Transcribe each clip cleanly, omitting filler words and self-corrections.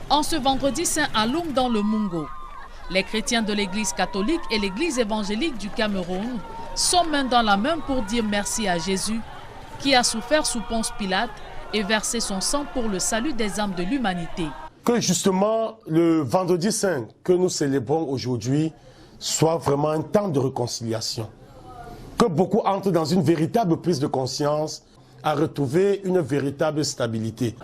En ce vendredi saint à Loum dans le Mungo, les chrétiens de l'église catholique et l'église évangélique du Cameroun sont main dans la main pour dire merci à Jésus qui a souffert sous Ponce Pilate et versé son sang pour le salut des âmes de l'humanité. Que justement le vendredi saint que nous célébrons aujourd'hui soit vraiment un temps de réconciliation. Que beaucoup entrent dans une véritable prise de conscience à retrouver une véritable stabilité.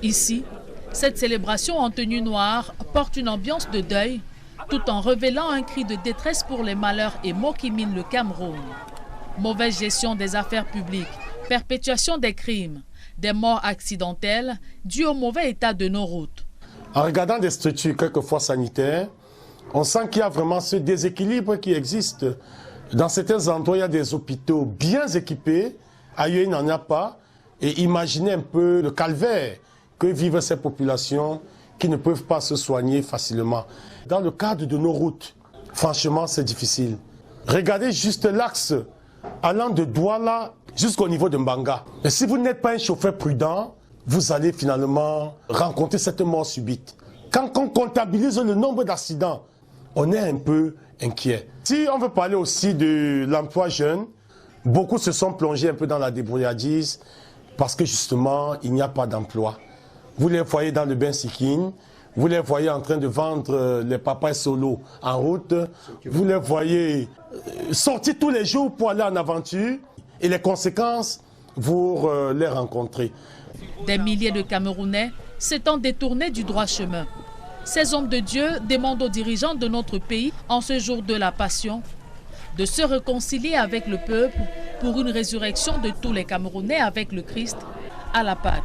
Ici, cette célébration en tenue noire porte une ambiance de deuil tout en révélant un cri de détresse pour les malheurs et maux qui minent le Cameroun. Mauvaise gestion des affaires publiques, perpétuation des crimes, des morts accidentelles dues au mauvais état de nos routes. En regardant des structures quelquefois sanitaires, on sent qu'il y a vraiment ce déséquilibre qui existe. Dans certains endroits, il y a des hôpitaux bien équipés, ailleurs il n'en a pas. Et imaginez un peu le calvaire que vivent ces populations qui ne peuvent pas se soigner facilement. Dans le cadre de nos routes, franchement, c'est difficile. Regardez juste l'axe allant de Douala jusqu'au niveau de Mbanga. Et si vous n'êtes pas un chauffeur prudent, vous allez finalement rencontrer cette mort subite. Quand on comptabilise le nombre d'accidents, on est un peu inquiet. Si on veut parler aussi de l'emploi jeune, beaucoup se sont plongés un peu dans la débrouillardise parce que justement, il n'y a pas d'emploi. Vous les voyez dans le bain Sikine, vous les voyez en train de vendre les papayes solo en route, vous les voyez sortir tous les jours pour aller en aventure et les conséquences, vous les rencontrez. Des milliers de Camerounais s'étant détournés du droit chemin. Ces hommes de Dieu demandent aux dirigeants de notre pays, en ce jour de la Passion, de se réconcilier avec le peuple pour une résurrection de tous les Camerounais avec le Christ à la Pâque.